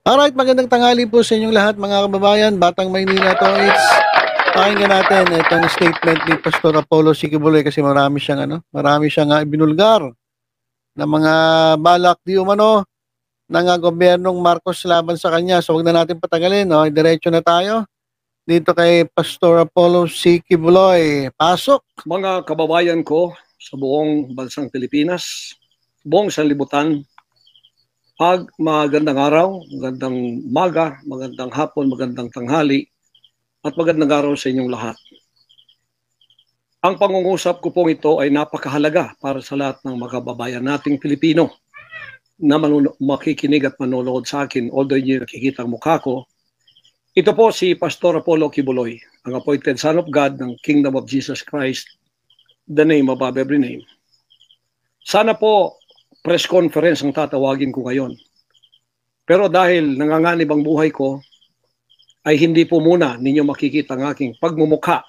Alright, magandang tanghali po sa inyong lahat mga kababayan, Batang Maynila to. Pakinggan natin itong statement ni Pastor Apollo Sikibuloy kasi marami siyang ibinulgar na mga balak di umano ng gobyernong Marcos laban sa kanya. So wag na natin patagalin, no? Diretso na tayo dito kay Pastor Apollo Sikibuloy. Pasok! Mga kababayan ko sa buong bansang Pilipinas, buong sanlibutan, magandang araw, magandang umaga, magandang hapon, magandang tanghali, at magandang araw sa inyong lahat. Ang pangungusap ko pong ito ay napakahalaga para sa lahat ng mga kababayan nating Pilipino na makikinig at manonood sa akin, although hindi nakikita ang mukha ko. Ito po si Pastor Apollo Kibuloy, ang appointed Son of God ng Kingdom of Jesus Christ, the name above every name. Sana po press conference ang tatawagin ko ngayon. Pero dahil nanganganib ang buhay ko, ay hindi po muna ninyo makikita ang aking pagmumukha.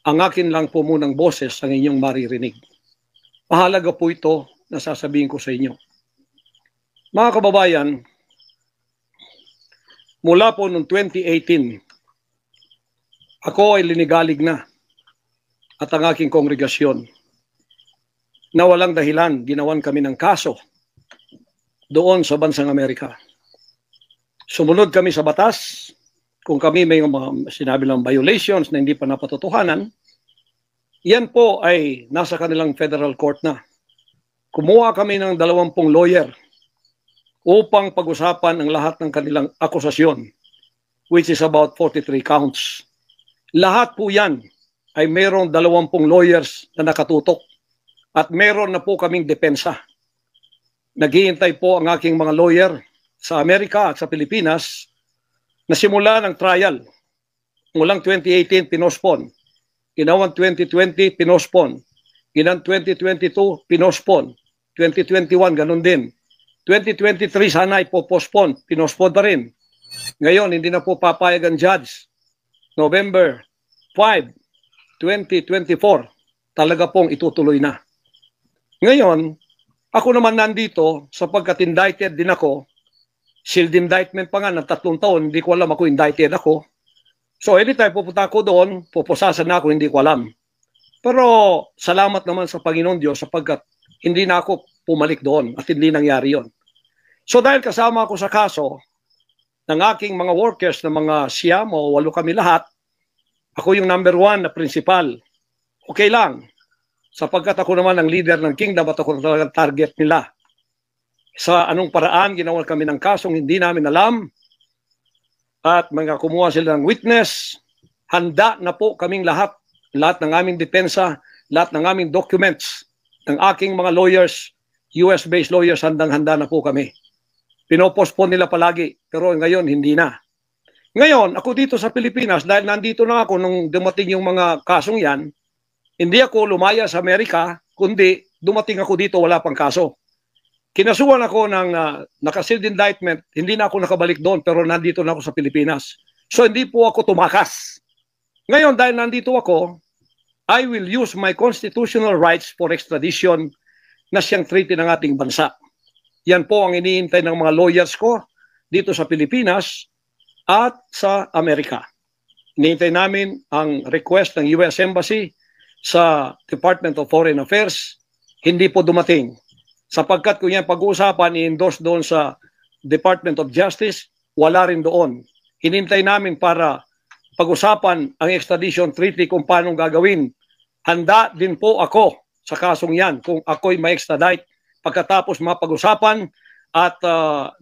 Ang akin lang po munang boses ang inyong maririnig. Mahalaga po ito na sasabihin ko sa inyo. Mga kababayan, mula po noong 2018, ako ay linigalig na at ang aking kongregasyon na walang dahilan, ginawan kami ng kaso doon sa bansang Amerika. Sumunod kami sa batas. Kung kami may mga sinabi lang violations na hindi pa napatotohanan, yan po ay nasa kanilang federal court na. Kumuha kami ng 20 lawyer upang pag-usapan ang lahat ng kanilang akusasyon, which is about 43 counts. Lahat po yan ay mayroong 20 lawyers na nakatutok. At meron na po kaming depensa. Naghihintay po ang aking mga lawyer sa Amerika at sa Pilipinas na simula ng trial. Mulang 2018, pinospon. Ginawan 2020, pinospon. Ginawan 2022, pinospon. 2021, ganun din. 2023, sana ipopospon. Pinospon pa rin. Ngayon, hindi na po papayag ang judge. November 5, 2024, talaga pong itutuloy na. Ngayon, ako naman nandito sapagkat indicted din ako. Sealed indictment pa nga ng 3 taon, hindi ko alam ako indicted ako. So anytime pupunta ako doon, pupusasan na ako, hindi ko alam. Pero salamat naman sa Panginoon Diyos sapagkat hindi na ako pumalik doon at hindi nangyari yon. So dahil kasama ako sa kaso ng aking mga workers na mga 9 o 8 kami lahat, ako yung number 1 na principal. Okay lang. Sapagkat ako naman ang leader ng kingdom at ako talagang target nila. Sa anong paraan ginawa kami ng kasong hindi namin alam at mga kumuha sila ng witness, handa na po kaming lahat ng aming depensa, lahat ng aming documents, ng aking mga lawyers, US-based lawyers, handang-handa na po kami. Pinopospon nila palagi, pero ngayon hindi na. Ngayon, ako dito sa Pilipinas, dahil nandito na ako nung dumating yung mga kasong yan, hindi ako lumaya sa Amerika, kundi dumating ako dito, wala pang kaso. Kinasuhan ako ng naka-sealed indictment, hindi na ako nakabalik doon, pero nandito na ako sa Pilipinas. So hindi po ako tumakas. Ngayon, dahil nandito ako, I will use my constitutional rights for extradition na siyang treaty ng ating bansa. Yan po ang iniintay ng mga lawyers ko dito sa Pilipinas at sa Amerika. Iniintay namin ang request ng US Embassy sa Department of Foreign Affairs, hindi po dumating. Sapagkat kung yan pag-uusapan, i-endorse doon sa Department of Justice, wala rin doon. Hinintay namin para pag-usapan ang extradition treaty kung paano gagawin. Handa din po ako sa kasong yan kung ako'y ma-extradite pagkatapos mapag-usapan at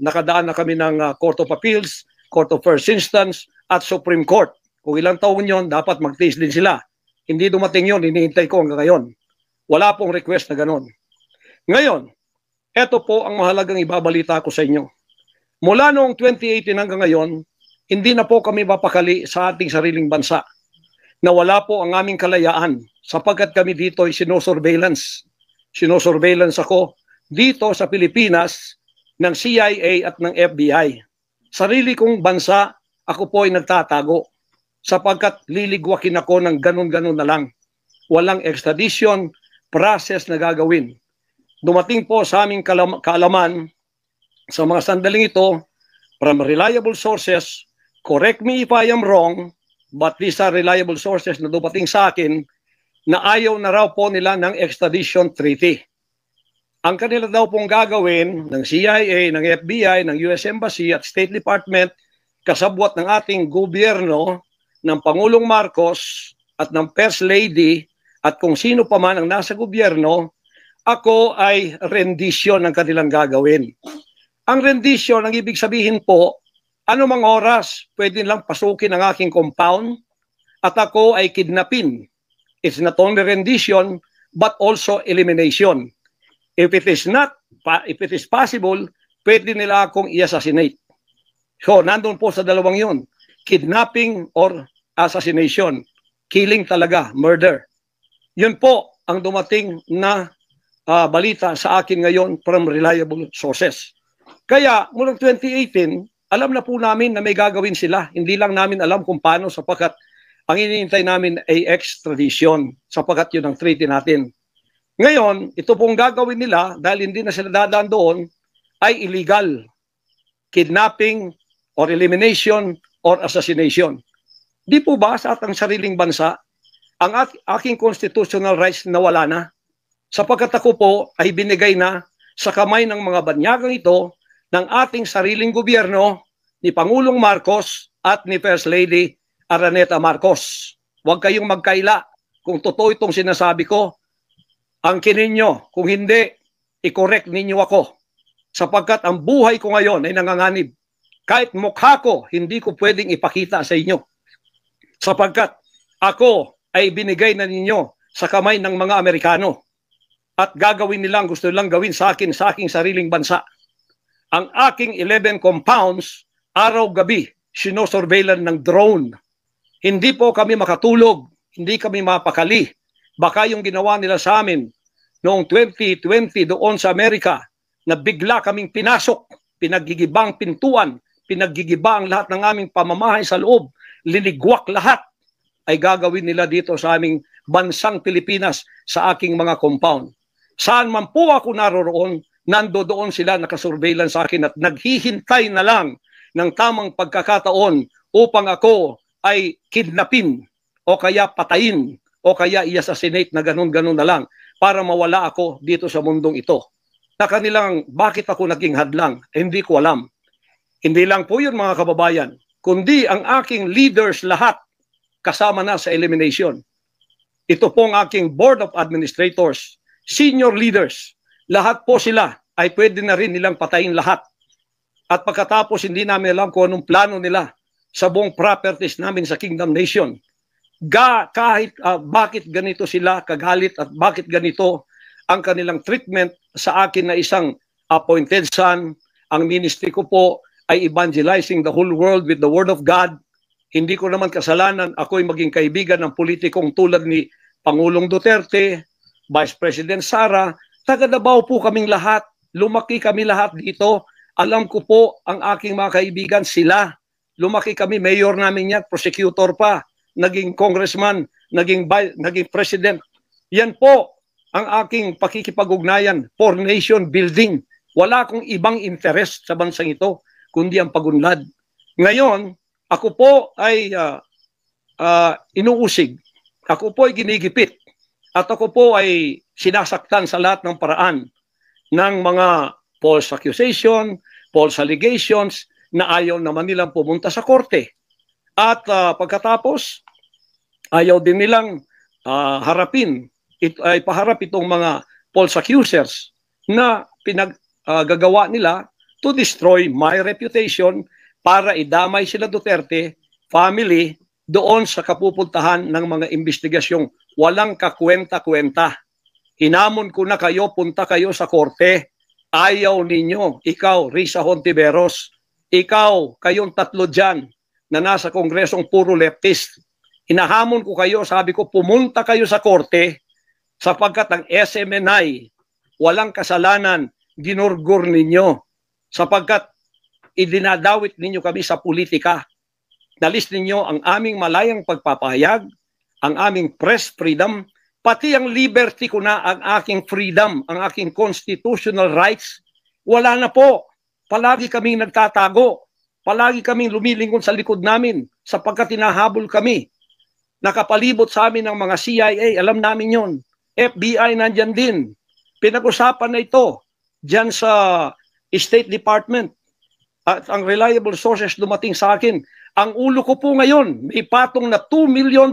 nakadaan na kami ng Court of Appeals, Court of First Instance at Supreme Court. Kung ilang taon yon, dapat mag-tiis din sila. Hindi dumating yon, hinihintay ko hanggang ngayon. Wala pong request na ganon. Ngayon, eto po ang mahalagang ibabalita ko sa inyo. Mula noong 2018 hanggang ngayon, hindi na po kami mapakali sa ating sariling bansa. Nawala po ang aming kalayaan sapagkat kami dito ay sinosurveillance. Sinosurveillance ako dito sa Pilipinas ng CIA at ng FBI. Sarili kong bansa, ako po ay nagtatago sapagkat liligwakin ako ng ganun-ganun na lang. Walang extradition process na gagawin. Dumating po sa aming kaalaman sa mga sandaling ito, from reliable sources, correct me if I am wrong, but these are reliable sources na dumating sa akin, na ayaw na raw po nila ng extradition treaty. Ang kanila daw pong gagawin ng CIA, ng FBI, ng US Embassy at State Department, kasabwat ng ating gobyerno, ng Pangulong Marcos at ng First Lady at kung sino pa man ang nasa gobyerno, ako ay rendition ang kanilang gagawin. Ang rendition, ang ibig sabihin po, anumang oras pwede lang pasukin ang aking compound at ako ay kidnapin. It's not only rendition but also elimination. If it is possible, pwede nila akong i-assassinate. So, nandun po sa dalawang yun. Kidnapping or assassination. Killing talaga, murder. Yun po ang dumating na balita sa akin ngayon from reliable sources. Kaya, mulang 2018, alam na po namin na may gagawin sila. Hindi lang namin alam kung paano sapagkat ang iniintay namin ay extradition sapagkat yun ang treaty natin. Ngayon, ito pong gagawin nila dahil hindi na sila dadaan doon ay illegal. Kidnapping or elimination or assassination. Di po ba sa atang sariling bansa, ang aking constitutional rights na wala na? Sapagkat ako po ay binigay na sa kamay ng mga banyagang ito ng ating sariling gobyerno ni Pangulong Marcos at ni First Lady Araneta Marcos. Huwag kayong magkaila kung totoo itong sinasabi ko. Angkin ninyo, kung hindi, i-correct ninyo ako. Sapagkat ang buhay ko ngayon ay nanganganib. Kahit mukha ko, hindi ko pwedeng ipakita sa inyo. Sapagkat ako ay binigay na ninyo sa kamay ng mga Amerikano. At gagawin nilang, gusto nilang gawin sa akin, sa aking sariling bansa. Ang aking 11 compounds, araw-gabi, sinosurveillan ng drone. Hindi po kami makatulog, hindi kami mapakali. Baka yung ginawa nila sa amin noong 2020 doon sa Amerika na bigla kaming pinasok, pinagigibang pintuan, pinaggigiba ang lahat ng aming pamamahay sa loob, linigwak lahat, ay gagawin nila dito sa aming bansang Pilipinas sa aking mga compound. Saan man po ako naroroon, nandoon sila nakasurveillance sa akin at naghihintay na lang ng tamang pagkakataon upang ako ay kidnapin o kaya patayin o kaya i-assassinate na ganun-ganun na lang para mawala ako dito sa mundong ito. Na kanilang bakit ako naging hadlang, hindi ko alam. Hindi lang po yun mga kababayan, kundi ang aking leaders lahat kasama na sa elimination. Ito pong aking Board of Administrators, senior leaders, lahat po sila ay pwede na rin nilang patayin lahat. At pagkatapos hindi namin alam kung anong plano nila sa buong properties namin sa Kingdom Nation. Kahit bakit ganito sila kagalit at bakit ganito ang kanilang treatment sa akin na isang appointed son. Ang ministry ko po ay evangelizing the whole world with the word of God. Hindi ko naman kasalanan ako'y maging kaibigan ng politikong tulad ni Pangulong Duterte, Vice President Sara. Taga Davao po kaming lahat. Lumaki kami lahat dito. Alam ko po ang aking mga kaibigan sila. Lumaki kami, mayor namin yan, prosecutor pa, naging congressman, naging president. Yan po ang aking pakikipag-ugnayan for nation building. Wala akong ibang interest sa bansang ito, kundi ang pagunlad. Ngayon, ako po ay inuusig. Ako po ay ginigipit. At ako po ay sinasaktan sa lahat ng paraan ng mga false accusation, false allegations na ayaw naman nilang pumunta sa korte. At pagkatapos, ayaw din nilang ipaharap itong mga false accusers na pinaggagawa nila to destroy my reputation para idamay sila Duterte family doon sa kapupuntahan ng mga investigasyong walang kakwenta-kwenta. Hinamon ko na kayo, punta kayo sa korte. Ayaw ninyo. Ikaw, Risa Hontiveros. Ikaw, kayong tatlo dyan na nasa kongresong puro leftist. Hinahamon ko kayo, sabi ko, pumunta kayo sa korte sapagkat ang SMNI, walang kasalanan, ginurgur ninyo. Sapagkat idinadawit ninyo kami sa politika. Nalis ninyo ang aming malayang pagpapahayag, ang aming press freedom, pati ang liberty ko na, ang aking freedom, ang aking constitutional rights, wala na po. Palagi kaming nagtatago. palagi kaming lumilingon sa likod namin sapagkat tinahabol kami. Nakapalibot sa amin ng mga CIA, alam namin yon. FBI nandyan din. Pinag-usapan na ito dyan sa State Department. At ang reliable sources dumating sa akin. Ang ulo ko po ngayon, may patong na $2 million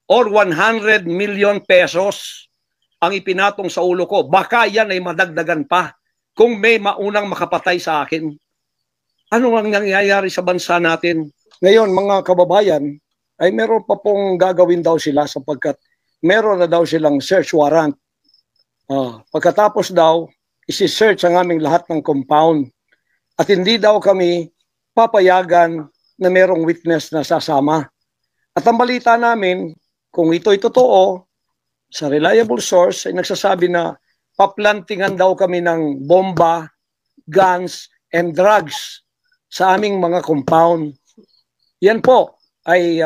or 100 million pesos ang ipinatong sa ulo ko. Baka yan ay madagdagan pa kung may maunang makapatay sa akin. Ano ang nangyayari sa bansa natin? Ngayon, mga kababayan, ay meron pa pong gagawin daw sila sapagkat meron na daw silang search warrant. Pagkatapos daw, isi-search ang aming lahat ng compound. At hindi daw kami papayagan na merong witness na sasama. At ang balita namin, kung ito'y totoo, sa reliable source ay nagsasabi na paplantingan daw kami ng bomba, guns, and drugs sa aming mga compound. Yan po ay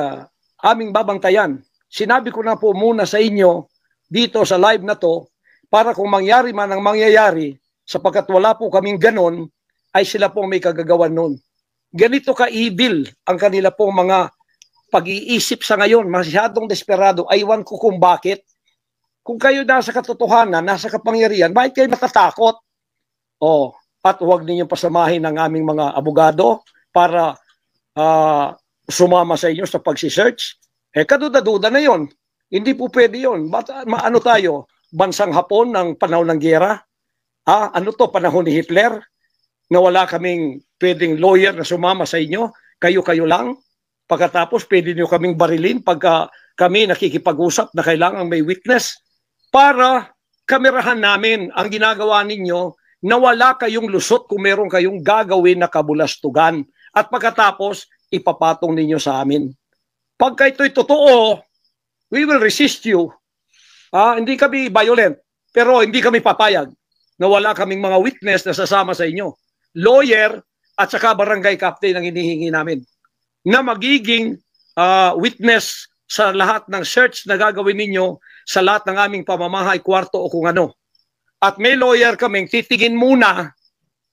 aming babantayan. Sinabi ko na po muna sa inyo dito sa live na to para kung mangyari man ang mangyayari sapagkat wala po kaming ganon ay sila pong may kagagawan nun. Ganito ka-evil ang kanila pong mga pag-iisip sa ngayon, masyadong desperado. Aywan ko kung bakit. Kung kayo nasa katotohanan, nasa kapangyarihan, bakit kayo natatakot? At huwag ninyong pasamahin ang aming mga abogado para sumama sa inyo sa pagsisearch. Kaduda-duda na yon. Hindi po pwede yon. Ano tayo? Bansang Hapon ng panahon ng giyera? Ano to? Panahon ni Hitler? Na wala kaming pwedeng lawyer na sumama sa inyo? Kayo-kayo lang? Pagkatapos, pwede nyo kaming barilin pagka kami nakikipag-usap na kailangan may witness para kamerahan namin ang ginagawa ninyo na wala kayong lusot kung meron kayong gagawin na kabulastugan. At pagkatapos, ipapatong ninyo sa amin. Pagka ito'y totoo, we will resist you. Hindi kami violent, pero hindi kami papayag na wala kaming mga witness na sasama sa inyo. Lawyer at saka barangay captain ang hinihingi namin na magiging witness sa lahat ng search na gagawin ninyo sa lahat ng aming pamamahay, kwarto o kung ano. At may lawyer kaming titingin muna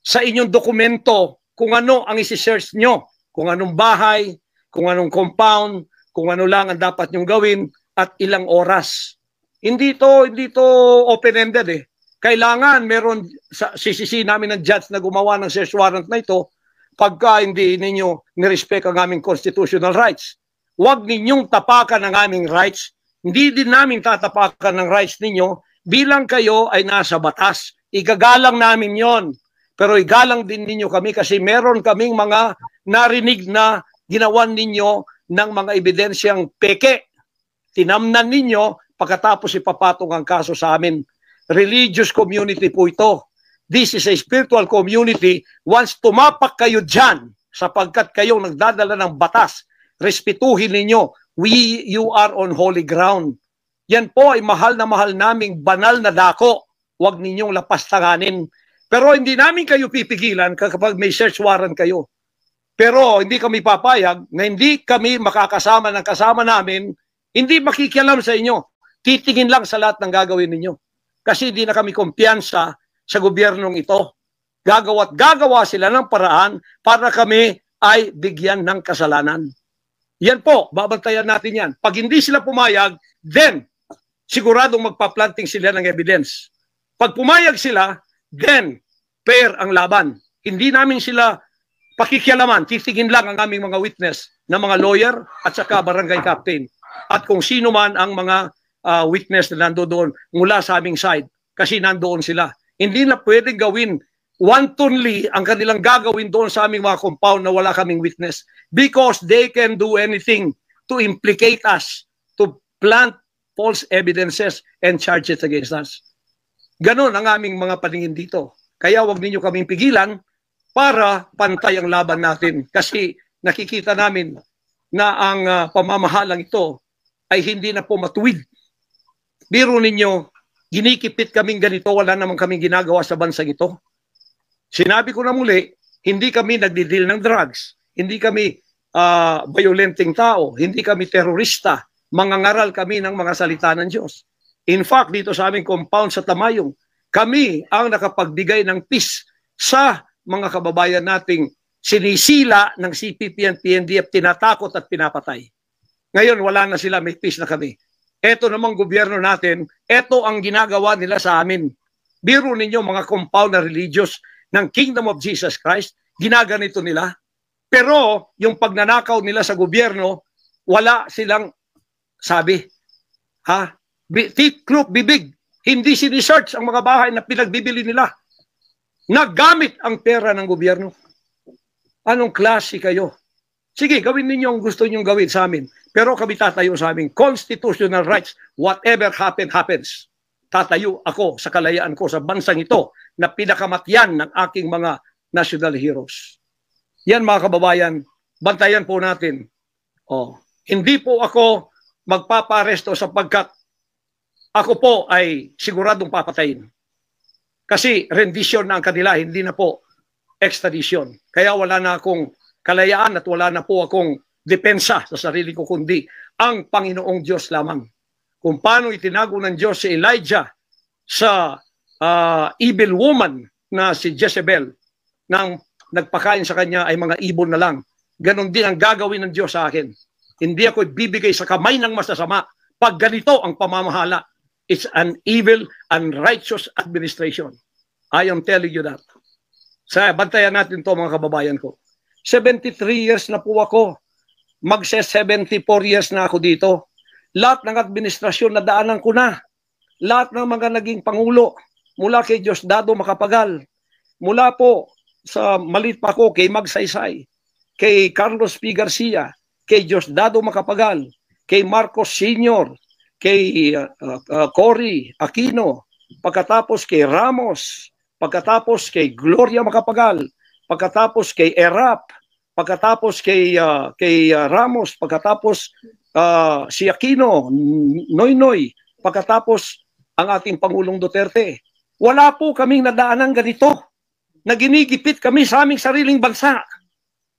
sa inyong dokumento kung ano ang isi-search nyo, kung anong bahay, kung anong compound, kung ano lang ang dapat nyong gawin at ilang oras. Hindi to open-ended eh. Kailangan meron, sisisi namin ng judge na gumawa ng search warrant na ito pagka hindi ninyo nirespect ang aming constitutional rights. Huwag ninyong tapakan ang aming rights. Hindi din namin tatapakan ng rights ninyo bilang kayo ay nasa batas. Igagalang namin yon. Pero igalang din ninyo kami kasi meron kaming mga narinig na ginawan ninyo ng mga ebidensyang peke. Tinamnan ninyo pagkatapos ipapatong ang kaso sa amin. Religious community po ito. This is a spiritual community. Once tumapak kayo dyan, sapagkat kayong nagdadala ng batas, respetuhin ninyo, you are on holy ground. Yan po ay mahal na mahal naming banal na dako. Huwag ninyong lapastanganin. Pero hindi namin kayo pipigilan kapag may search warrant kayo. Pero hindi kami papayag na hindi kami makakasama ng kasama namin, hindi makikialam sa inyo. Titingin lang sa lahat ng gagawin ninyo. Kasi hindi na kami kumpiyansa sa gobyernong ito. Gagawa sila ng paraan para kami ay bigyan ng kasalanan. Yan po, babantayan natin yan. Pag hindi sila pumayag, then siguradong magpa-planting sila ng evidence. Pag pumayag sila, then fair ang laban. Hindi namin sila pakikialaman, titigin lang ang aming mga witness na mga lawyer at saka barangay captain. At kung sino man ang mga witness na nandoon mula sa aming side kasi nandoon sila. Hindi na pwedeng gawin wantonly ang kanilang gagawin doon sa aming mga compound na wala kaming witness because they can do anything to implicate us, to plant false evidences and charges against us. Ganon ang aming mga paningin dito. Kaya wag ninyo kaming pigilan para pantay ang laban natin kasi nakikita namin na ang pamamahalang ito ay hindi na po matuwid. Biro ninyo, ginikipit kaming ganito, wala namang kaming ginagawa sa bansang ito. Sinabi ko na muli, hindi kami nagdi-deal ng drugs, hindi kami violenting tao, hindi kami terorista, mangangaral kami ng mga salita ng Diyos. In fact, dito sa aming compound sa Tamayong, kami ang nakapagbigay ng peace sa mga kababayan nating sinisila ng CPP and PNDF, tinatakot at pinapatay. Ngayon, wala na sila, may peace na kami. Ito namang gobyerno natin, ito ang ginagawa nila sa amin. Biro ninyo mga compound na religious ng Kingdom of Jesus Christ, ginaganito nila. Pero yung pagnanakaw nila sa gobyerno, wala silang sabi. Tiklop bibig. Hindi sinisearch ang mga bahay na pinagbibili nila. Nagamit ang pera ng gobyerno. Anong klase kayo? Sige, gawin ninyo ang gusto ninyong gawin sa amin. Pero kami tatayo sa aming constitutional rights. Whatever happens. Tatayo ako sa kalayaan ko sa bansang ito na pinakamatyan ng aking mga national heroes. Yan mga kababayan, bantayan po natin. Hindi po ako magpaparesto sapagkat ako po ay siguradong papatayin. Kasi rendition na ang kanila, hindi na po extradition. Kaya wala na akong kalayaan at wala na po akong depensa sa sarili ko, kundi ang Panginoong Diyos lamang. Kung paano itinago ng Diyos si Elijah sa evil woman na si Jezebel, nang nagpakain sa kanya ay mga ibon na lang. Ganon din ang gagawin ng Diyos sa akin. Hindi ako bibigay sa kamay ng masasama pag ganito ang pamamahala. It's an evil, unrighteous administration. I am telling you that. Bantayan natin to mga kababayan ko. 73 years na po ako. Magse-74 years na ako dito. Lahat ng administrasyon na daanan ko na. Lahat ng mga naging pangulo. Mula kay Diosdado Macapagal. Mula po sa maliit pa ko kay Magsaysay. Kay Carlos P. Garcia. Kay Diosdado Macapagal. Kay Marcos Sr. Kay Cory Aquino. Pagkatapos kay Ramos. Pagkatapos kay Gloria Macapagal. Pagkatapos kay Erap, pagkatapos kay Ramos, pagkatapos si Aquino, Noynoy, pagkatapos ang ating Pangulong Duterte. Wala po kaming nadaanan ganito na ginigipit kami sa aming sariling bansa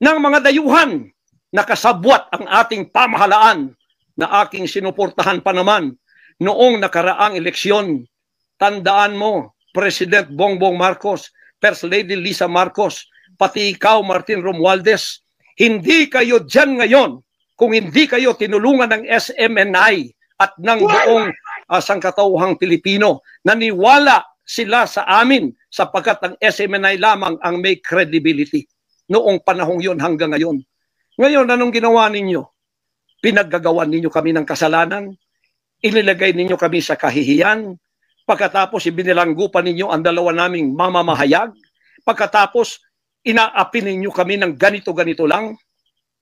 ng mga dayuhan na kasabwat ang ating pamahalaan na aking sinuportahan pa naman noong nakaraang eleksyon. Tandaan mo, President Bongbong Marcos, First Lady Lisa Marcos, pati ikaw, Martin Romualdez, hindi kayo dyan ngayon kung hindi kayo tinulungan ng SMNI at ng buong sangkatauhang Pilipino. Naniwala sila sa amin sapagkat ang SMNI lamang ang may credibility noong panahong yon hanggang ngayon. Ngayon, anong ginawa ninyo? Pinaggagawan ninyo kami ng kasalanan, inilagay ninyo kami sa kahihiyan, pagkatapos ibinilanggo pa ninyo ang dalawa naming mamamahayag, pagkatapos inaapi ninyo kami ng ganito-ganito lang.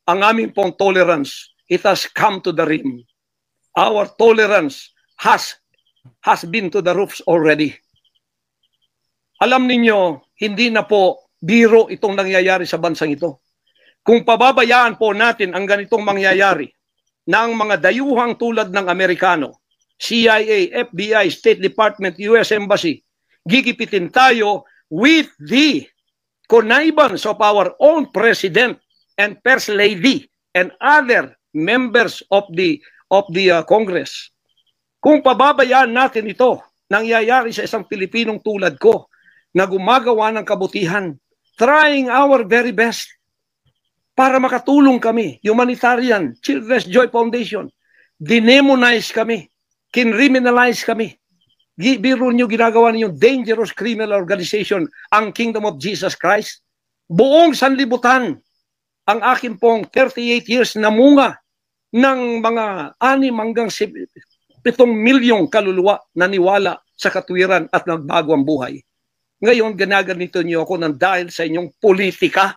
Ang aming pong tolerance, it has come to the rim. Our tolerance has been to the roofs already. Alam ninyo, hindi na po biro itong nangyayari sa bansang ito. Kung pababayaan po natin ang ganitong mangyayari ng mga dayuhang tulad ng Amerikano, CIA, FBI, State Department, US Embassy, gigipitin tayo with the connivance of our own President and First Lady and other members of the Congress. Kung pababayaan natin ito, nangyayari sa isang Pilipinong tulad ko na gumagawa ng kabutihan, trying our very best para makatulong kami, humanitarian, Children's Joy Foundation, dinemonize kami, kinriminalize kami. Biro nyo ginagawa ninyo dangerous criminal organization ang Kingdom of Jesus Christ. Buong sanlibutan ang akin pong 38 years na munga ng mga 6 hanggang 7 milyong kaluluwa na niwala sa katwiran at nagbago ang buhay. Ngayon, ginaganito niyo ako ng dahil sa inyong politika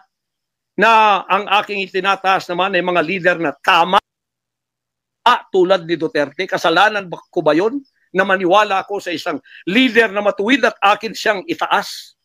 na ang aking itinataas naman ay mga leader na tama tulad ni Duterte. Kasalanan ko ba yun? Na maniwala ako sa isang leader na matuwid at akin siyang itaas.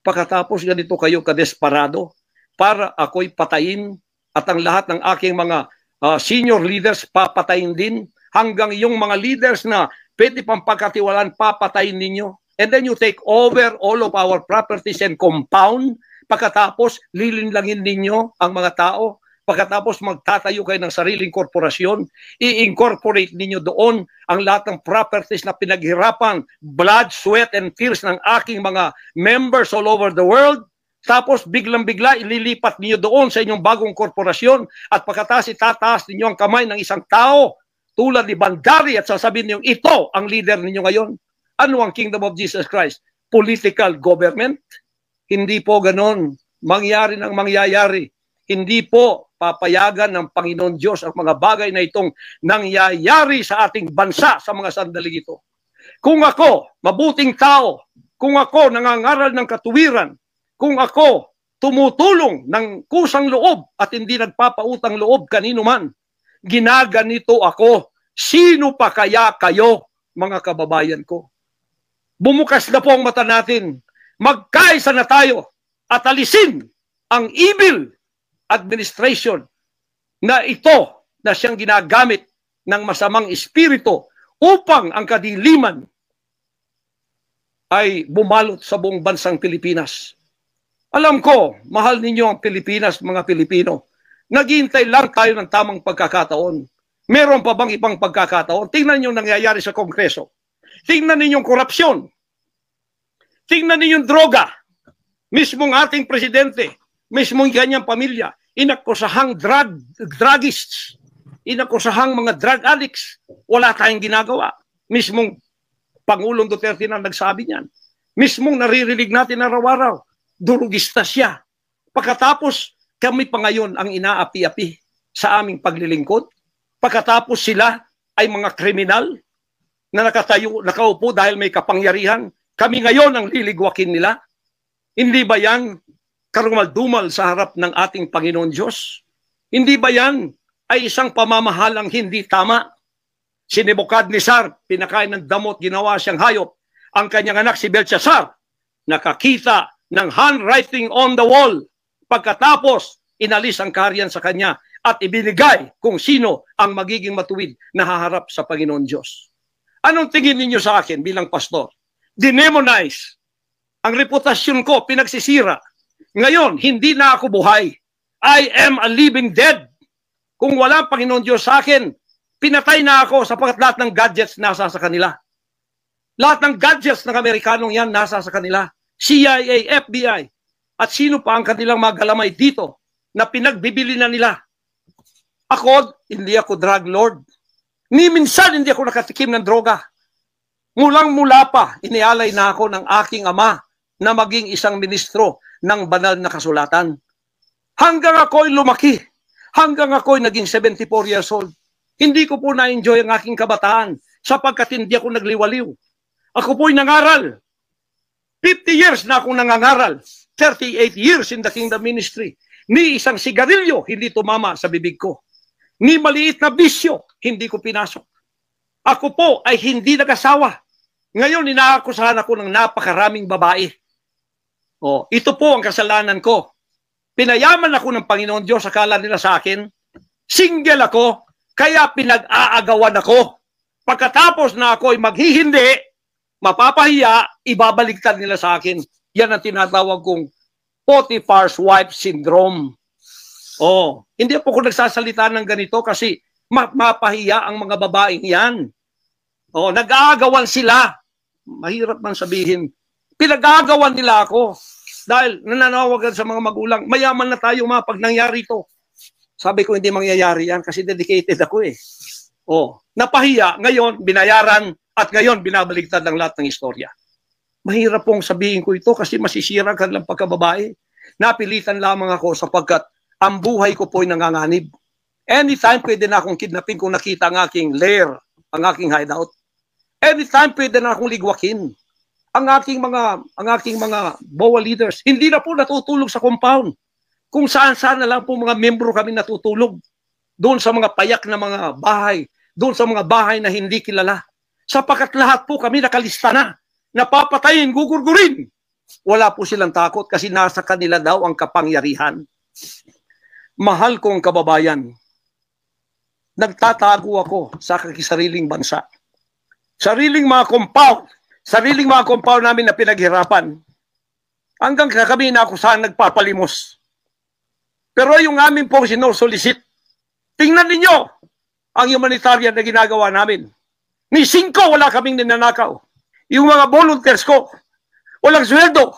Pagkatapos ganito kayo kadesperado para ako'y patayin at ang lahat ng aking mga senior leaders papatayin din hanggang yung mga leaders na pwede pang pagkatiwalaan papatayin ninyo. And then you take over all of our properties and compound. Pagkatapos lilinlangin ninyo ang mga tao. Pagkatapos magtatayo kayo ng sariling korporasyon, i-incorporate ninyo doon ang lahat ng properties na pinaghirapan, blood, sweat, and tears ng aking mga members all over the world. Tapos biglang-bigla ililipat niyo doon sa inyong bagong korporasyon at pagkatapos itataas ninyo ang kamay ng isang tao tulad ni Bandari at sasabihin niyo, ito ang leader ninyo ngayon. Ano ang Kingdom of Jesus Christ? Political government? Hindi po ganon. Mangyari ng mangyayari. Hindi po papayagan ng Panginoon Diyos ang mga bagay na itong nangyayari sa ating bansa sa mga sandaling ito. Kung ako, mabuting tao, kung ako nangangaral ng katuwiran, kung ako tumutulong ng kusang loob at hindi nagpapautang loob kanino man, ginaganito ako, sino pa kaya kayo, mga kababayan ko? Bumukas na po ang mata natin, magkaisa na tayo at alisin ang evil administration na ito na siyang ginagamit ng masamang espiritu upang ang kadiliman ay bumalot sa buong bansang Pilipinas. Alam ko, mahal ninyo ang Pilipinas, mga Pilipino. Naghihintay lang tayo ng tamang pagkakataon. Meron pa bang ibang pagkakataon? Tingnan niyo nangyayari sa Kongreso. Tingnan niyo yung korupsyon. Tingnan niyo yung droga. Mismong ating presidente, mismong kanyang pamilya, inakusahang druggists, inakusahang mga drug addicts. Wala tayong ginagawa. Mismong Pangulong Duterte na nagsabi niyan. Mismong naririnig natin araw-araw, durugista siya. Pagkatapos, kami pa ngayon ang inaapi-api sa aming paglilingkod. Pagkatapos sila ay mga kriminal na nakaupo dahil may kapangyarihan. Kami ngayon ang liligwakin nila. Hindi ba yan karumal-dumal sa harap ng ating Panginoon Diyos? Hindi ba yan ay isang pamamahalang hindi tama? Si Nebukadnezar, pinakain ng damot, ginawa siyang hayop. Ang kanyang anak si Belshazzar, nakakita ng handwriting on the wall. Pagkatapos, inalis ang kaharian sa kanya at ibinigay kung sino ang magiging matuwid na haharap sa Panginoon Diyos. Anong tingin ninyo sa akin bilang pastor? Dinemonize. Ang reputasyon ko, pinagsisira. Ngayon, hindi na ako buhay. I am a living dead. Kung wala Panginoon Diyos sa akin, pinatay na ako sapagkat lahat ng gadgets nasa sa kanila. Lahat ng gadgets ng Amerikanong yan nasa sa kanila. CIA, FBI, at sino pa ang kanilang magalamay dito na pinagbibili na nila. Ako, hindi ako drug lord. Ni minsan hindi ako nakatikim ng droga. Mulang-mula pa, inialay na ako ng aking ama na maging isang ministro ng banal na kasulatan. Hanggang ako'y lumaki, hanggang ako'y naging 74 years old, hindi ko po na-enjoy ang aking kabataan sapagkat hindi ako nagliwaliw. Ako po'y nangaral. 50 years na akong nangangaral. 38 years in the kingdom ministry. Ni isang sigarilyo, hindi tumama sa bibig ko. Ni maliit na bisyo, hindi ko pinasok. Ako po ay hindi nag-asawa. Ngayon, inaakusahan ako ng napakaraming babae. O, ito po ang kasalanan ko. Pinayaman ako ng Panginoon Diyos, akala nila sa akin. Single ako, kaya pinag-aagawan ako. Pagkatapos na ako ay maghihindi, mapapahiya, ibabaliktad nila sa akin. Yan ang tinatawag kong Potiphar's wife syndrome. Oh, hindi po ako nagsasalita ng ganito kasi mapahiya ang mga babaeng yan. Oh, nag-aagawan sila. Mahirap man sabihin. Pinag-aagawan nila ako dahil nananawagan sa mga magulang, mayaman na tayo pag nangyari ito. Sabi ko, hindi mangyayari yan kasi dedicated ako eh. Oh, napahiya, ngayon binayaran at ngayon binabaligtad ang lahat ng istorya. Mahirap pong sabihin ko ito kasi masisira ka lang pagkababae. Napilitan lamang ako sapagkat ang buhay ko po ay nanganganib. Anytime pwede na akong kidnapin kung nakita ang aking lair, ang aking hideout. Anytime pwede na akong ligwakin. Ang aking mga BOA leaders, hindi na po natutulog sa compound. Kung saan-saan na lang po mga membro kami natutulog. Doon sa mga payak na mga bahay, doon sa mga bahay na hindi kilala. Sapagkat lahat po kami nakalista na. Napapatayin, gugurgurin. Wala po silang takot kasi nasa kanila daw ang kapangyarihan. Mahal kong kababayan, nagtatago ako sa kakisariling bansa. Sariling mga compound namin na pinaghirapan. Hanggang kami na ako saan nagpapalimos. Pero yung amin pong sinusulisit, tingnan ninyo ang humanitarian na ginagawa namin. Ni 5 wala kaming ninanakaw. Yung mga volunteers ko, walang sweldo.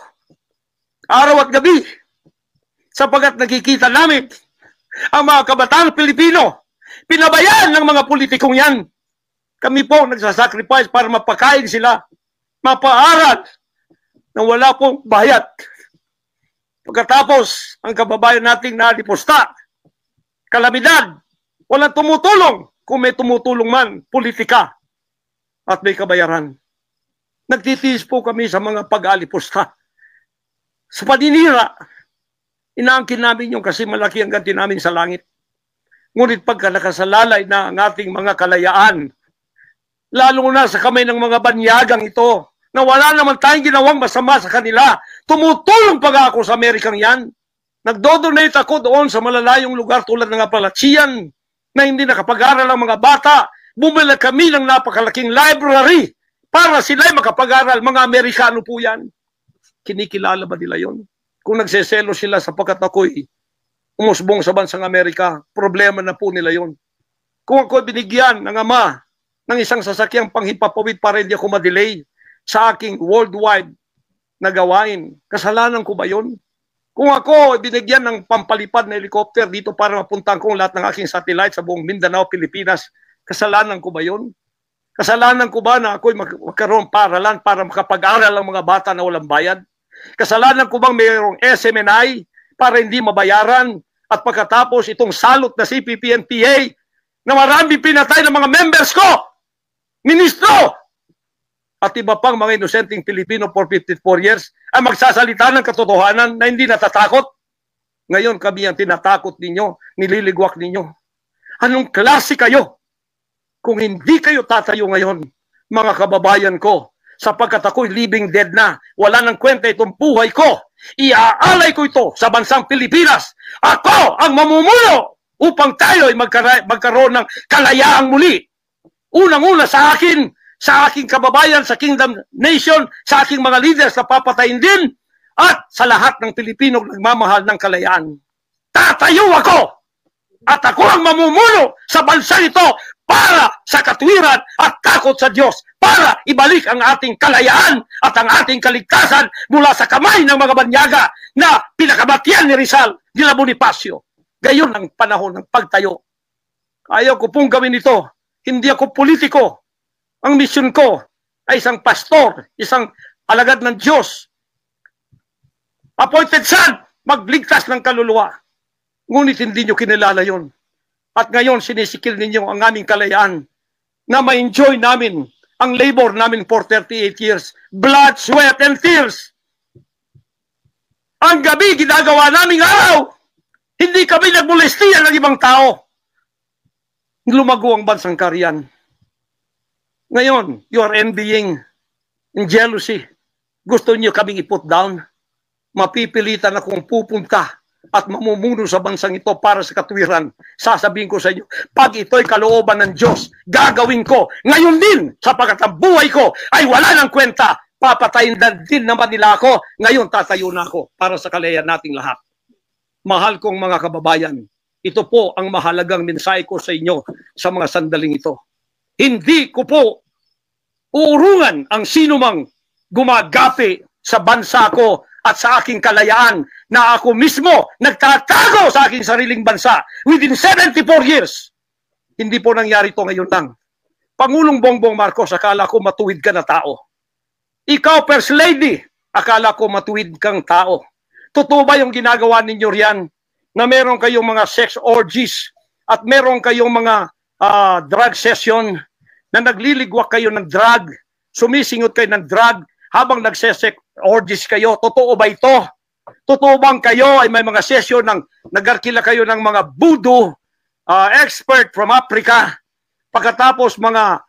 araw at gabi, sapagat nakikita namin ang mga kabataang Pilipino, pinabayaan ng mga politikong yan. Kami po nagsasacrifice para mapakain sila, mapaaral, na wala pong bayad. Pagkatapos, ang kababayan nating nalipusta, kalamidad, walang tumutulong. Kung may tumutulong man, politika at may kabayaran. Nagtitiis po kami sa mga pag-alipusta. Sa paninira, inaangkin namin yung kasi malaki ang ganti namin sa langit. Ngunit pagka nakasalalay na ang ating mga kalayaan, lalo na sa kamay ng mga banyagang ito, na wala naman tayong ginawang masama sa kanila, tumutulong pa ako sa Amerikang yan. Nagdodonate ako doon sa malalayong lugar tulad ng Apalachian, na hindi nakapag-aral ang mga bata. Bumili kami ng napakalaking library para sila'y makapag-aral. Mga Amerikano po yan. Kinikilala ba nila yon? Kung nagseselo sila sapagkat ako'y umusbong sa bansang Amerika, problema na po nila yon. Kung ako'y binigyan ng ama ng isang sasakyang panghipapawid para hindi ako ma-delay sa aking worldwide na gawain, kasalanan ko ba yon? Kung ako binigyan ng pampalipad na helicopter dito para mapuntahan ko lahat ng aking satellite sa buong Mindanao, Pilipinas, kasalanan ko ba yon? Kasalanan ko ba na ako'y magkaroon paralan para makapag-aral ang mga bata na walang bayad? Kasalanan ko bang mayroong SMNI para hindi mabayaran? At pagkatapos itong salot na CPP-NPA na marami pinatay ng mga members ko, ministro, at iba pang mga inosenteng Pilipino for 54 years ay magsasalita ng katotohanan na hindi natatakot. Ngayon kami ang tinatakot ninyo, nililigwak ninyo. Anong klase kayo? Kung hindi kayo tatayo ngayon, mga kababayan ko, sapagkat ako'y living dead na, wala nang kwenta itong buhay ko, iaalay ko ito sa bansang Pilipinas. Ako ang mamumuno upang tayo ay magkaroon ng kalayaang muli. Unang-una sa akin, sa aking kababayan, sa Kingdom Nation, sa aking mga leaders na papatayin din, at sa lahat ng Pilipino nagmamahal ng kalayaan. Tatayo ako! At ako ang mamumuno sa bansa ito para sa katwiran at takot sa Diyos, para ibalik ang ating kalayaan at ang ating kaligtasan mula sa kamay ng mga banyaga na pinakamatian ni Rizal, ni Bonifacio. Gayon ang panahon ng pagtayo. Ayaw ko pong gawin ito. Hindi ako politiko. Ang misyon ko ay isang pastor, isang alagad ng Diyos. Appointed son, magligtas ng kaluluwa. Ngunit hindi nyo kinilala yon. At ngayon sinisikil ninyo ang aming kalayaan na ma-enjoy namin ang labor namin for 38 years. Blood, sweat, and tears. Ang gabi ginagawa naming araw. Hindi kami nagmolestiya ng ibang tao. Lumago ang bansang Kariyan. Ngayon, you are envying and jealousy. Gusto niyo kaming i-put down. Mapipilitan akong pupunta at mamumuno sa bansang ito para sa katwiran. Sasabihin ko sa inyo, pag ito'y kalooban ng Diyos, gagawin ko. Ngayon din, sapagkat ang buhay ko ay wala ng kwenta. Papatayin din naman nila ako. Ngayon, tatayo na ako para sa kalayan nating lahat. Mahal kong mga kababayan, ito po ang mahalagang mensahe ko sa inyo sa mga sandaling ito. Hindi ko po uurungan ang sinumang gumagapi sa bansa ko at sa aking kalayaan na ako mismo nagtatago sa aking sariling bansa within 74 years. Hindi po nangyari ito ngayon lang. Pangulong Bongbong Marcos, akala ko matuwid ka na tao. Ikaw, First Lady, akala ko matuwid kang tao. Totoo ba yung ginagawa ninyo riyan na meron kayong mga sex orgies at meron kayong mga drug session na nagliligwak kayo ng drug, sumisingot kayo ng drug habang nagsesex orgies kayo? Totoo ba ito? Totoo bang kayo ay may mga session ng nagarkila kayo ng mga voodoo expert from Africa, pagkatapos mga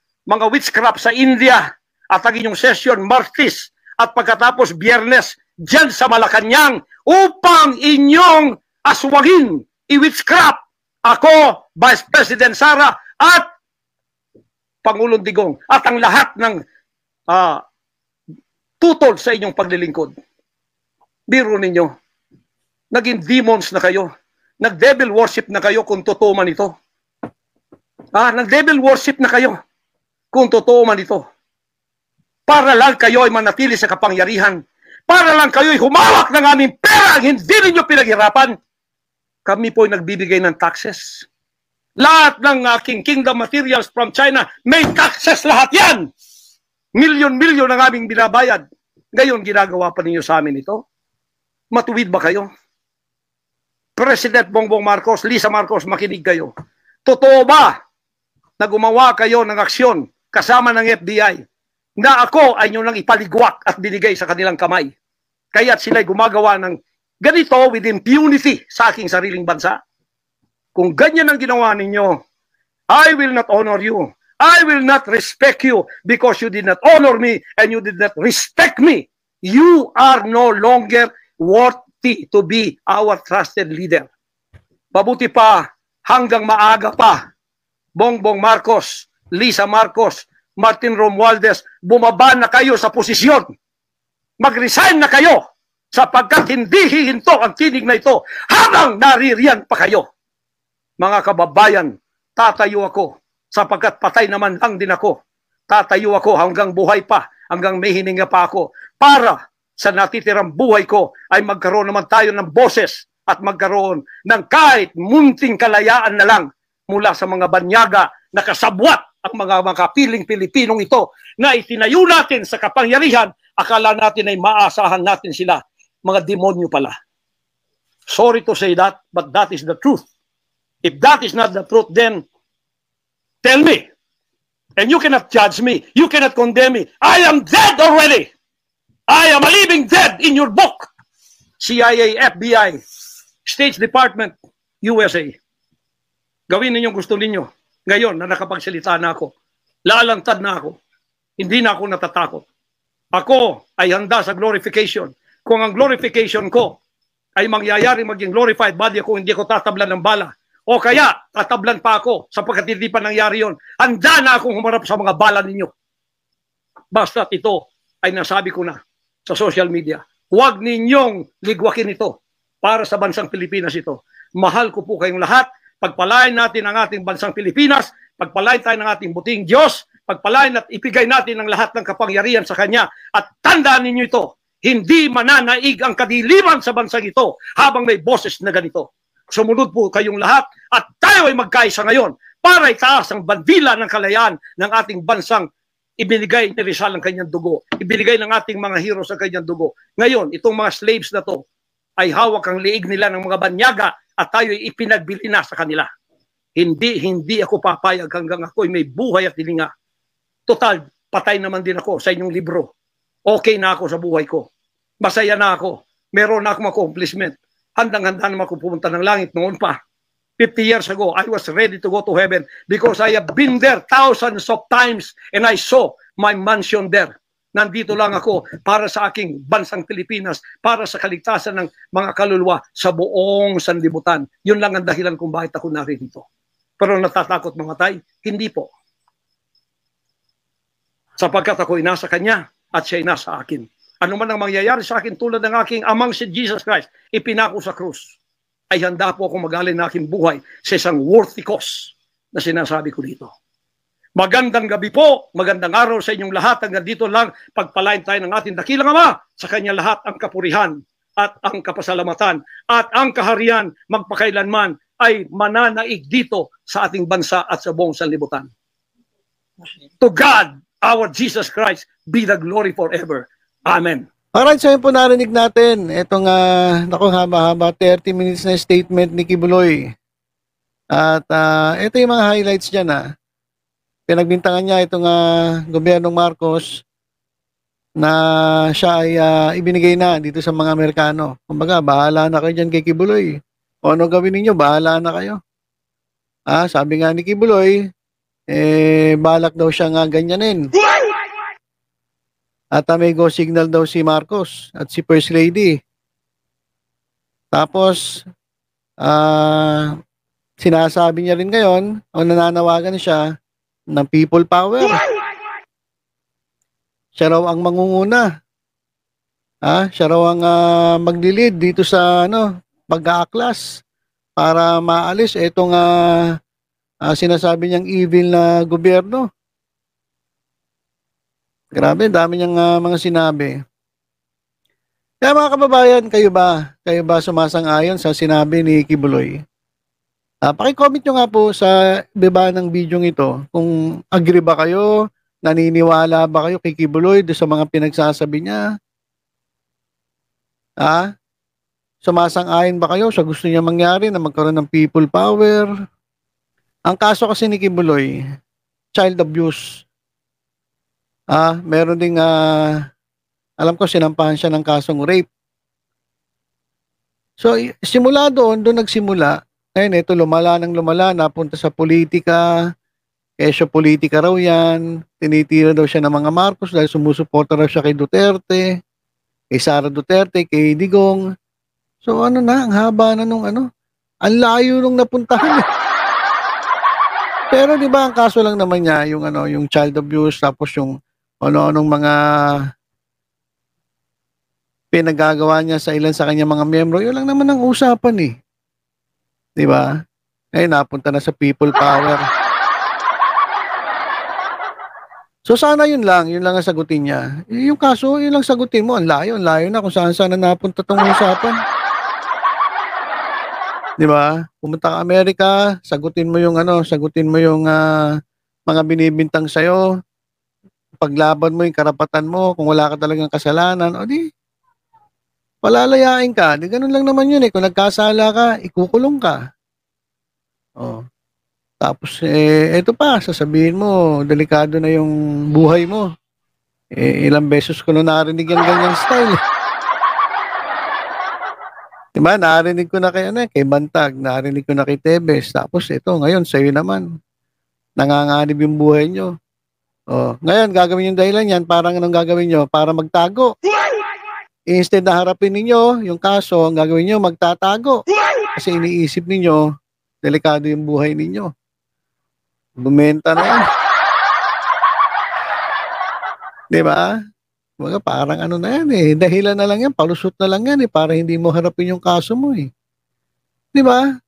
witchcraft sa India, at ang inyong session Martes, at pagkatapos Biyernes dyan sa Malacanang upang inyong aswagin i-witchcraft ako, Vice President Sara, at Pangulong Digong, at ang lahat ng tutol sa inyong paglilingkod. Biro ninyo, naging demons na kayo, nag-devil worship na kayo kung totoo man ito. Nag-devil worship na kayo kung totoo man ito. Para lang kayo ay manatili sa kapangyarihan, para lang kayo'y humawak ng aming pera ang hindi ninyo pinaghirapan. Kami po'y nagbibigay ng taxes. Lahat ng aking kingdom materials from China, may taxes lahat yan. Milyon-milyon ang aming binabayad. Ngayon, ginagawa pa ninyo sa amin ito? Matuwid ba kayo? President Bongbong Marcos, Lisa Marcos, makinig kayo. Totoo ba na gumawa kayo ng aksyon kasama ng FBI na ako ay nyo nang ipaligwak at binigay sa kanilang kamay? Kaya't sila'y gumagawa ng ganito with impunity sa aking sariling bansa? Kung ganyan ang ginawa ninyo, I will not honor you. I will not respect you because you did not honor me and you did not respect me. You are no longer worthy to be our trusted leader. Mabuti pa, hanggang maaga pa, Bongbong Marcos, Lisa Marcos, Martin Romualdez, bumaba na kayo sa posisyon. Mag-resign na kayo sapagkat hindi hihinto ang tinig na ito habang naririyan pa kayo. Mga kababayan, tatayo ako sapagkat patay naman lang din ako. Tatayo ako hanggang buhay pa, hanggang may hininga pa ako para sa natitirang buhay ko ay magkaroon naman tayo ng boses at magkaroon ng kahit munting kalayaan na lang mula sa mga banyaga na kasabwat ang mga makapiling Pilipinong ito na itinayo natin sa kapangyarihan, akala natin ay maasahan natin sila. Mga demonyo pala. Sorry to say that, but that is the truth. If that is not the truth, then tell me. And you cannot judge me. You cannot condemn me. I am dead already. I am a living dead in your book. CIA, FBI, State Department, USA. Gawin ninyong gusto ninyo. Ngayon na nakapagsalita na ako, lalantad na ako. Hindi na ako natatakot. Ako ay handa sa glorification. Kung ang glorification ko ay mangyayari maging glorified body ako, hindi ko tatablan ng bala. O kaya, tatablan pa ako sapagkat hindi pa nangyari yon. Handa na akong humarap sa mga bala ninyo. Basta ito ay nasabi ko na sa social media. Huwag ninyong ligwakin ito para sa bansang Pilipinas ito. Mahal ko po kayong lahat. Pagpalain natin ang ating bansang Pilipinas. Pagpalain tayo ng ating buting Diyos. Pagpalain at ipigay natin ang lahat ng kapangyarihan sa Kanya. At tandaan ninyo ito, hindi mananaig ang kadiliman sa bansang ito habang may boses na ganito. Sumunod po kayong lahat at tayo ay magkaisa ngayon para itaas ang bandila ng kalayaan ng ating bansang ibinigay ni Rizal ang kanyang dugo. Ibinigay ng ating mga heroes ang kanyang dugo. Ngayon, itong mga slaves na to ay hawak ang liig nila ng mga banyaga at tayo ay ipinagbili na sa kanila. Hindi ako papayag hanggang ako ay may buhay at hilinga. Total, patay naman din ako sa inyong libro. Okay na ako sa buhay ko. Masaya na ako. Meron na akong accomplishment. Handang-handa naman ako pumunta ng langit noon pa. 50 years ago, I was ready to go to heaven because I have been there thousands of times and I saw my mansion there. Nandito lang ako para sa aking bansang Pilipinas, para sa kaligtasan ng mga kaluluwa sa buong sanlibutan. Yun lang ang dahilan kung bakit ako narito. Pero natatakot mamatay? Hindi po. Sapagkat ako nasa Kanya at siya nasa akin. Ano man ang mangyayari sa akin tulad ng aking amang si Jesus Christ, ipinako sa krus, ay handa po akong mag-alin ng aking buhay sa isang worthy cause na sinasabi ko dito. Magandang gabi po, magandang araw sa inyong lahat. Hanggang dito lang, pagpalain tayo ng ating dakilang Ama. Sa Kanya lahat ang kapurihan at ang kapasalamatan at ang kaharian magpakailanman ay mananaig dito sa ating bansa at sa buong sanlibutan. To God, our Jesus Christ, be the glory forever. Amen. Alright, so yun po narinig natin. Itong, naku, haba-haba, 30 minutes na statement ni Kibuloy. At ito yung mga highlights dyan. Pinagbintangan niya itong gobyernong Marcos na siya ay ibinigay na dito sa mga Amerikano. Kumbaga, bahala na kayo dyan kay Kibuloy. O ano gawin ninyo, bahala na kayo. Sabi nga ni Kibuloy, balak daw siya nga ganyanin. At may go signal daw si Marcos at si First Lady. Tapos, sinasabi niya rin ngayon, o nananawagan siya ng people power. Siya raw ang mangunguna. Siya raw ang maglilid dito sa pag-aaklas para maalis itong sinasabi niyang evil na gobyerno. Grabe, dami niyang mga sinabi. Kaya mga kababayan, kayo ba sumasang-ayon sa sinabi ni Kibuloy? Paki-comment nyo nga po sa baba ng video ito kung agree ba kayo, naniniwala ba kayo kay Kibuloy doon sa mga pinagsasabi niya? Sumasang-ayon ba kayo sa gusto niya mangyari na magkaroon ng people power? Ang kaso kasi ni Kibuloy, child abuse. Meron ding alam ko sinampahan siya ng kasong rape. So simula doon nagsimula. Ngayon ito lumala napunta sa politika. Kesyo politika raw yan. Tinitira daw siya ng mga Marcos dahil sumusuporta raw siya kay Duterte, kay Sara Duterte, kay Digong. So ang haba na nung ang layo nung napuntahan. Pero 'di ba ang kaso lang naman niya yung child abuse tapos yung ano-anong mga pinagagawa niya sa ilan sa kanya mga miyembro, yun lang naman ang usapan eh. 'Di ba? Napunta na sa people power. So sana yun lang ang sagutin niya. Yung kaso, yun lang sagutin mo, ang layo na kung saan na napunta tong usapan. 'Di ba? Pumunta ka Amerika, sagutin mo yung mga binibintang sa'yo. Paglaban mo yung karapatan mo, kung wala ka talagang kasalanan, o di palalayain ka. Di ganun lang naman yun eh. Kung nagkasala ka, ikukulong ka. Tapos eto pa, sasabihin mo, delikado na yung buhay mo. Ilang beses ko na narinig yung ganyang style. Diba, narinig ko na kay Bantag, narinig ko na kay Tebes. Tapos ito, ngayon, sa'yo naman. Nanganganib yung buhay nyo. Ngayon, gagawin yung dahilan yan, parang anong gagawin nyo? Para magtago. Instead na harapin ninyo yung kaso, ang gagawin nyo, magtatago. Kasi iniisip ninyo, delikado yung buhay ninyo. Bumenta na yan. Diba? Parang na yan eh. Dahilan na lang yan, palusot na lang yan eh, para hindi mo harapin yung kaso mo eh. Diba?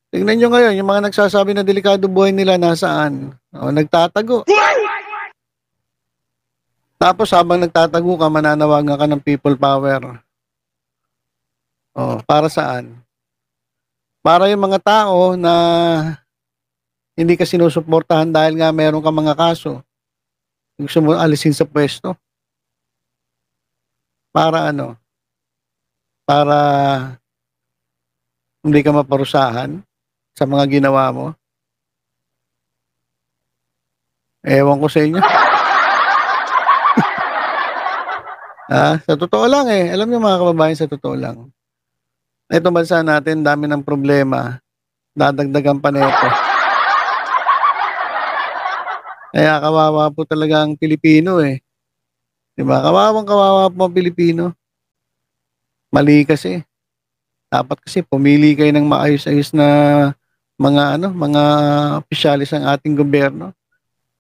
Tingnan nyo ngayon, yung mga nagsasabi na delikado buhay nila nasaan? Nagtatago. Tapos habang nagtatago ka, mananawagan ka ng people power. Para saan? Para yung mga tao na hindi ka sinusuportahan dahil nga meron ka mga kaso. Gusto mo alisin sa pwesto. Para Para hindi ka maparusahan sa mga ginawa mo. Ewan ko sa inyo. Sa totoo lang alam niyo mga kababayan, sa totoo lang. Itong bansa natin, dami ng problema. Dadagdagan pa nito. Kaya kawawa po talaga ang Pilipino eh. Diba? Kawawa po ang Pilipino. Mali kasi. Dapat kasi pumili kayo ng maayos-ayos na mga opisyalis ng ating gobyerno.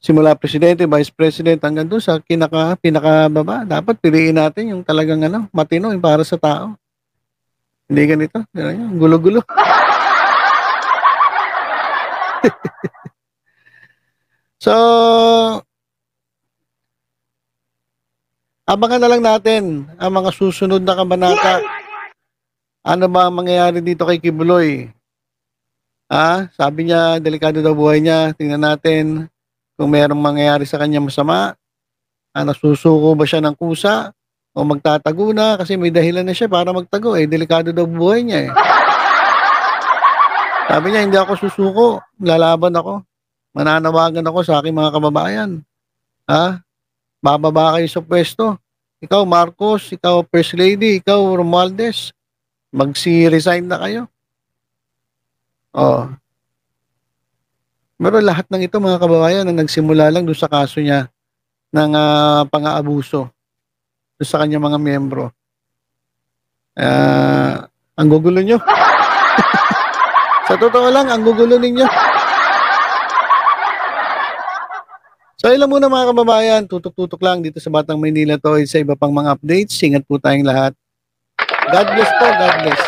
Simula presidente, vice president, hanggang doon sa pinakababa. Dapat piliin natin yung talagang matino yung para sa tao. Hindi ganito. Gulo-gulo. So, abangan na lang natin ang mga susunod na kabanata. Ano ba ang mangyayari dito kay Kibuloy? Sabi niya, delikado daw buhay niya. Tingnan natin kung merong mangyayari sa kanya masama. Susuko ba siya ng kusa? O magtatago na? Kasi may dahilan na siya para magtago. Delikado daw buhay niya eh. Sabi niya, hindi ako susuko. Lalaban ako. Mananawagan ako sa aking mga kababayan. Bababa kayo sa pwesto. Ikaw, Marcos. Ikaw, First Lady. Ikaw, Romualdez. Magsi-resign na kayo. Pero lahat ng ito mga kababayan ang nagsimula lang doon sa kaso niya ng pang-aabuso doon sa kanya mga miyembro. Ang gugulo nyo. Sa totoo lang, ang gugulo ninyo. So ilan muna mga kababayan, tutok-tutok lang dito sa Batang Maynila to sa iba pang mga updates. Ingat po tayong lahat. God bless po, God bless.